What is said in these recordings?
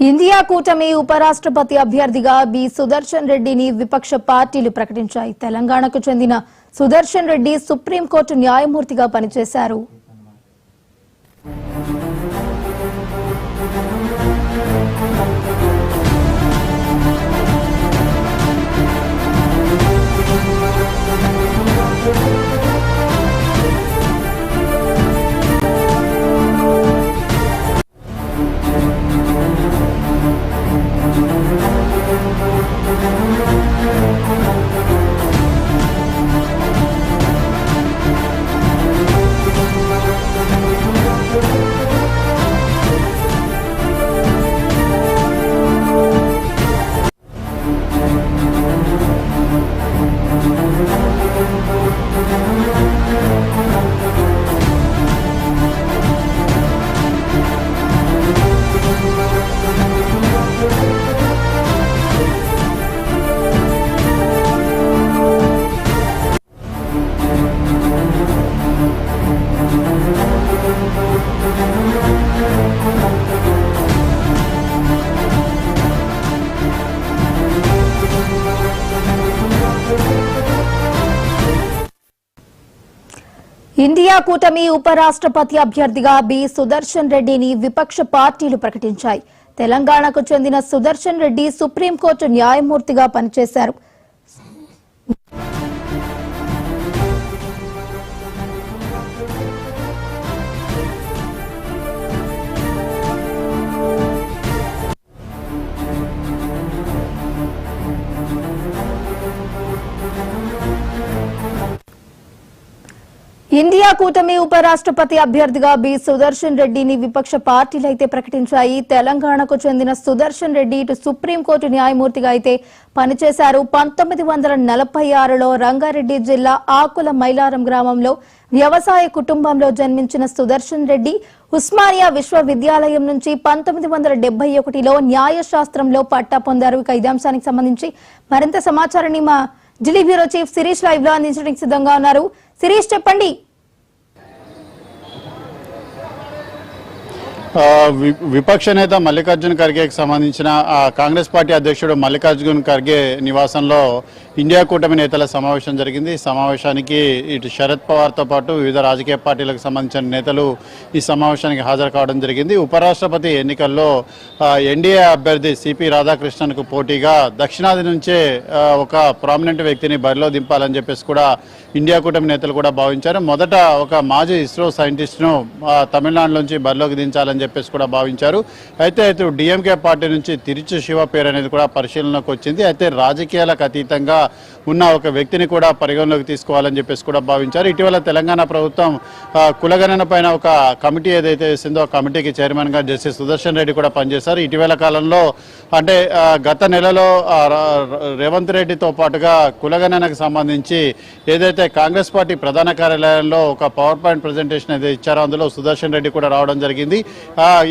India కూటమి ఉపరాష్ట్రపతి అభ్యర్థిగా బి సుదర్శన్ రెడ్డిని విపక్ష పార్టీలు ప్రకటించాయి. తెలంగాణకు చెందిన సుదర్శన్ రెడ్డి సుప్రీంకోర్టు న్యాయమూర్తిగా పనిచేశారు. ఇండియా కూటమి ఉపరాష్ట్రపతి అభ్యర్థిగా బి సుదర్శన్ రెడ్డిని విపక్ష పార్టీలు ప్రకటించాయి. తెలంగాణకు చెందిన సుదర్శన్ రెడ్డి సుప్రీంకోర్టు న్యాయమూర్తిగా పనిచేశారు. ఇండియా కూటమి ఉపరాష్ట్రపతి అభ్యర్థిగా బి సుదర్శన్ రెడ్డిని విపక్ష పార్టీలు అయితే ప్రకటించాయి. తెలంగాణకు చెందిన సుదర్శన్ రెడ్డి ఇటు సుప్రీంకోర్టు న్యాయమూర్తిగా అయితే పనిచేశారు. 1946లో రంగారెడ్డి జిల్లా ఆకుల మైలారం గ్రామంలో వ్యవసాయ కుటుంబంలో జన్మించిన సుదర్శన్ రెడ్డి ఉస్మానియా విశ్వవిద్యాలయం నుంచి 1971లో న్యాయశాస్త్రంలో పట్టా పొందారు. ఇక ఇదే అంశానికి సంబంధించి మరింత సమాచారాన్ని మా Delhi bureau chief Shirish live లో అందించడానికి సిద్ధంగా ఉన్నారు. శిరీష్, చెప్పండి. విపక్ష నేత మల్లికార్జున ఖర్గేకి సంబంధించిన కాంగ్రెస్ పార్టీ అధ్యక్షుడు మల్లికార్జున ఖర్గే నివాసంలో ఇండియా కూటమి నేతల సమావేశం జరిగింది. ఈ సమావేశానికి ఇటు శరద్ పవార్తో పాటు వివిధ రాజకీయ పార్టీలకు సంబంధించిన నేతలు ఈ సమావేశానికి హాజరు కావడం జరిగింది. ఉపరాష్ట్రపతి ఎన్నికల్లో ఎన్డీఏ అభ్యర్థి సిపి రాధాకృష్ణన్కు పోటీగా దక్షిణాది నుంచే ఒక ప్రామినెంట్ వ్యక్తిని బరిలో దింపాలని చెప్పేసి కూడా ఇండియా కూటమి నేతలు కూడా భావించారు. మొదట ఒక మాజీ ఇస్రో సైంటిస్ట్ను తమిళనాడు నుంచి బరిలోకి దించాలని చెప్పేసి కూడా భావించారు. అయితే డిఎంకే పార్టీ నుంచి తిరుచి శివ పేరు అనేది కూడా పరిశీలనకు వచ్చింది. అయితే రాజకీయాలకు అతీతంగా ఉన్న ఒక వ్యక్తిని కూడా పరిగణలోకి తీసుకోవాలని చెప్పేసి కూడా భావించారు. ఇటీవల తెలంగాణ ప్రభుత్వం కులగణన పైన ఒక కమిటీ ఏదైతే వేసిందో ఆ కమిటీకి చైర్మన్ గా జస్టిస్ సుదర్శన్ రెడ్డి కూడా పనిచేశారు. ఇటీవల కాలంలో అంటే గత నెలలో రేవంత్ రెడ్డితో పాటుగా కులగణనకు సంబంధించి ఏదైతే కాంగ్రెస్ పార్టీ ప్రధాన కార్యాలయంలో ఒక పవర్ పాయింట్ ప్రజెంటేషన్ ఏదైతే ఇచ్చారో అందులో సుదర్శన్ రెడ్డి కూడా రావడం జరిగింది.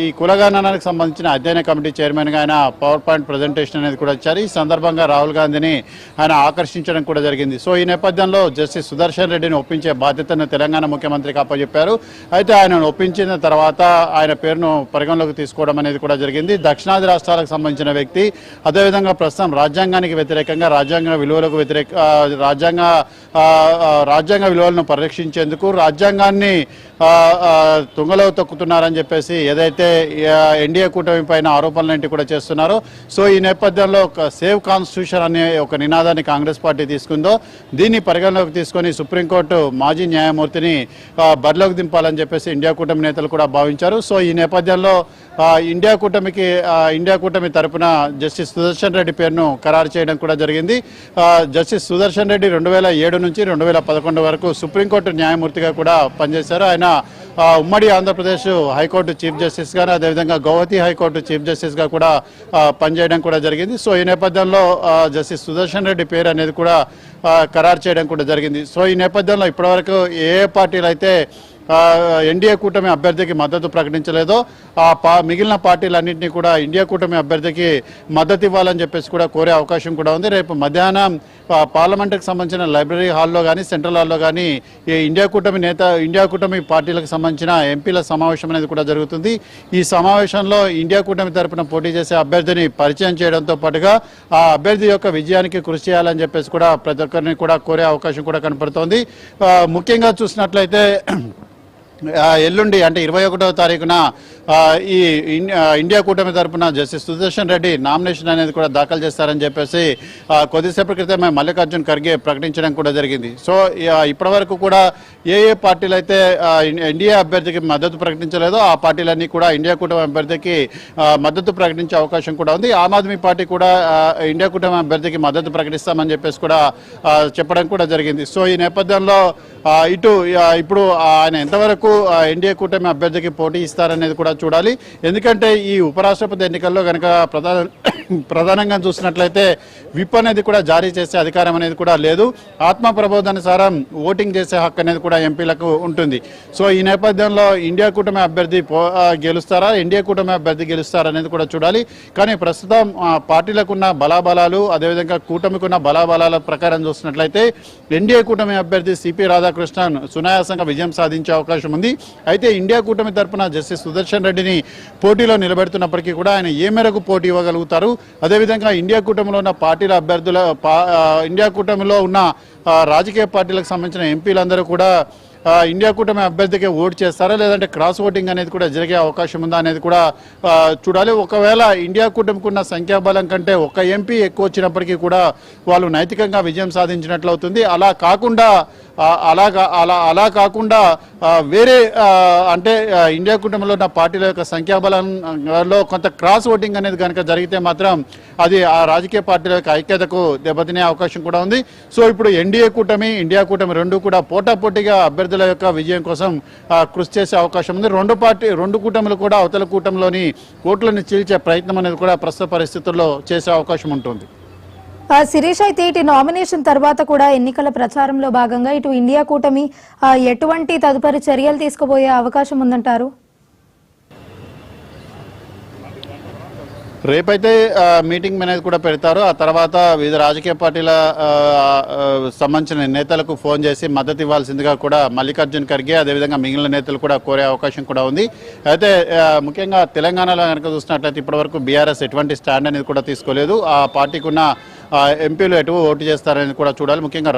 ఈ కులగణనకు సంబంధించిన అధ్యయన కమిటీ చైర్మన్ గా ఆయన పవర్ పాయింట్ ప్రజెంటేషన్ అనేది కూడా ఇచ్చారు. ఈ సందర్భంగా రాహుల్ గాంధీని ఆయన ఆకర్షించడం కూడా జరిగింది. సో ఈ నేపథ్యంలో జస్టిస్ సుదర్శన్ రెడ్డిని ఒప్పించే బాధ్యతను తెలంగాణ ముఖ్యమంత్రికి అప్పచెప్పారు. అయితే ఆయనను ఒప్పించిన తర్వాత ఆయన పేరును పరిగణలోకి తీసుకోవడం అనేది కూడా జరిగింది. దక్షిణాది రాష్ట్రాలకు సంబంధించిన వ్యక్తి, అదేవిధంగా ప్రస్తుతం రాజ్యాంగానికి వ్యతిరేకంగా రాజ్యాంగ విలువలకు రాజ్యాంగ విలువలను పరిరక్షించేందుకు రాజ్యాంగాన్ని తుంగలో తొక్కుతున్నారని చెప్పేసి ఏదైతే ఎన్డీఏ కూటమి పైన ఆరోపణలు కూడా చేస్తున్నారో, సో ఈ నేపథ్యంలో సేవ్ కాన్స్టిట్యూషన్ అనే ఒక నినాదాన్ని కాంగ్రెస్ పార్టీ తీసుకుందో దీన్ని పరిగణలోకి తీసుకొని సుప్రీంకోర్టు మాజీ న్యాయమూర్తిని బరిలోకి దింపాలని చెప్పేసి ఇండియా కూటమి నేతలు కూడా భావించారు. సో ఈ నేపథ్యంలో ఇండియా కూటమి తరపున జస్టిస్ సుదర్శన్ రెడ్డి పేరును ఖరారు చేయడం కూడా జరిగింది. జస్టిస్ సుదర్శన్ రెడ్డి 2007 నుంచి 2011 వరకు సుప్రీంకోర్టు న్యాయమూర్తిగా కూడా పనిచేశారు. ఆయన ఉమ్మడి ఆంధ్రప్రదేశ్ హైకోర్టు చీఫ్ జస్టిస్ గా, అదేవిధంగా గౌహతి హైకోర్టు చీఫ్ జస్టిస్ గా కూడా పనిచేయడం కూడా జరిగింది. సో ఈ నేపథ్యంలో జస్టిస్ సుదర్శన్ రెడ్డి పేరు అనేది కూడా ఖరారు చేయడం కూడా జరిగింది. సో ఈ నేపథ్యంలో ఇప్పటివరకు ఏ పార్టీలు అయితే ఎన్డీఏ కూటమి అభ్యర్థికి మద్దతు ప్రకటించలేదో మిగిలిన పార్టీలన్నింటినీ కూడా ఇండియా కూటమి అభ్యర్థికి మద్దతు ఇవ్వాలని చెప్పేసి కూడా కోరే అవకాశం కూడా ఉంది. రేపు మధ్యాహ్నం పార్లమెంటుకు సంబంధించిన లైబ్రరీ హాల్లో కానీ సెంట్రల్ హాల్లో కానీ ఈ ఇండియా కూటమి పార్టీలకు సంబంధించిన ఎంపీల సమావేశం అనేది కూడా జరుగుతుంది. ఈ సమావేశంలో ఇండియా కూటమి తరపున పోటీ చేసే అభ్యర్థిని పరిచయం చేయడంతో పాటుగా ఆ అభ్యర్థి యొక్క విజయానికి కృషి చేయాలని చెప్పేసి కూడా ప్రతి ఒక్కరిని కూడా కోరే అవకాశం కూడా కనపడుతోంది. ముఖ్యంగా చూసినట్లయితే ఎల్లుండి అంటే 21వ తారీఖున ఈ ఇండియా కూటమి తరపున జస్టిస్ సుదర్శన్ రెడ్డి నామినేషన్ అనేది కూడా దాఖలు చేస్తారని చెప్పేసి కొద్దిసేపటి క్రితమే మల్లికార్జున్ ఖర్గే ప్రకటించడం కూడా జరిగింది. సో ఇప్పటి వరకు కూడా ఏ పార్టీలు అయితే ఎన్డీఏ అభ్యర్థికి మద్దతు ప్రకటించలేదో ఆ పార్టీలన్నీ కూడా ఇండియా కూటమి అభ్యర్థికి మద్దతు ప్రకటించే అవకాశం కూడా ఉంది. ఆమ్ ఆద్మీ పార్టీ కూడా ఇండియా కూటమి అభ్యర్థికి మద్దతు ప్రకటిస్తామని చెప్పేసి కూడా చెప్పడం కూడా జరిగింది. సో ఈ నేపథ్యంలో ఇప్పుడు ఆయన ఎంతవరకు ఎన్డీఏ కూటమి అభ్యర్థికి పోటీ ఇస్తారనేది కూడా చూడాలి. ఎందుకంటే ఈ ఉపరాష్ట్రపతి ఎన్నికల్లో కనుక ప్రధానంగా చూసినట్లయితే విప్ అనేది కూడా జారీ చేసే అధికారం అనేది కూడా లేదు. ఆత్మ ప్రబోధానుసారం ఓటింగ్ చేసే హక్కు అనేది కూడా ఎంపీలకు ఉంటుంది. సో ఈ నేపథ్యంలో ఇండియా కూటమి అభ్యర్థి గెలుస్తారా, ఎన్డీఏ కూటమి అభ్యర్థి గెలుస్తారా అనేది కూడా చూడాలి. కానీ ప్రస్తుతం పార్టీలకున్న బలాబలాలు అదేవిధంగా కూటమికున్న బలాబలాల ప్రకారం చూసినట్లయితే ఎన్డీఏ కూటమి అభ్యర్థి సిపి రాధాకృష్ణన్ సునాయాసంగా విజయం సాధించే అవకాశం ఉంది. అయితే ఇండియా కూటమి తరపున జస్టిస్ సుదర్శన్ రెడ్డిని పోటీలో నిలబెడుతున్నప్పటికీ కూడా ఆయన ఏ మేరకు పోటీ ఇవ్వగలుగుతారు, అదేవిధంగా ఇండియా కూటమిలో ఉన్న పార్టీల అభ్యర్థుల ఇండియా కూటమిలో ఉన్న రాజకీయ పార్టీలకు సంబంధించిన ఎంపీలందరూ కూడా ఇండియా కూటమి అభ్యర్థికి ఓటు చేస్తారా లేదంటే క్రాస్ ఓటింగ్ అనేది కూడా జరిగే అవకాశం ఉందా అనేది కూడా చూడాలి. ఒకవేళ ఇండియా కూటమికి ఉన్న సంఖ్యాబలం కంటే ఒక ఎంపీ ఎక్కువ వచ్చినప్పటికీ కూడా వాళ్ళు నైతికంగా విజయం సాధించినట్లు అవుతుంది. అలా కాకుండా వేరే అంటే ఇండియా కూటమిలో ఉన్న పార్టీల యొక్క సంఖ్యాబలంలో కొంత క్రాస్ ఓటింగ్ అనేది కనుక జరిగితే మాత్రం అది ఆ రాజకీయ పార్టీల యొక్క ఐక్యతకు దెబ్బతినే అవకాశం కూడా ఉంది. సో ఇప్పుడు ఎన్డీఏ కూటమి ఇండియా కూటమి రెండు కూడా పోటాపోటీగా అభ్యర్థుల యొక్క విజయం కోసం కృషి చేసే అవకాశం ఉంది. రెండు కూటమిలు కూడా అవతల కూటమిలోని ఓట్లను చీల్చే ప్రయత్నం అనేది కూడా ప్రస్తుత పరిస్థితుల్లో చేసే అవకాశం ఉంటుంది. శిరీష్, అయితే ఇటు నామినేషన్ తర్వాత కూడా ఎన్నికల ప్రచారంలో భాగంగా ఇటు ఇండియా కూటమి ఎటువంటి తదుపరి చర్యలు తీసుకోబోయే అవకాశం ఉందంటారు? రేపైతే మీటింగ్ అనేది కూడా పెడతారు. ఆ తర్వాత వివిధ రాజకీయ పార్టీల సంబంధించిన నేతలకు ఫోన్ చేసి మద్దతు ఇవ్వాల్సిందిగా కూడా మల్లికార్జున్ ఖర్గే అదేవిధంగా మిగిలిన నేతలు కూడా కోరే అవకాశం కూడా ఉంది. అయితే ముఖ్యంగా తెలంగాణలో కనుక చూసినట్లయితే ఇప్పటివరకు బీఆర్ఎస్ ఎటువంటి స్టాండ్ అనేది కూడా తీసుకోలేదు. ఆ పార్టీకి ఉన్న ఎంపీలు ఎటు ఓటు చేస్తారనేది కూడా చూడాలి. ముఖ్యంగా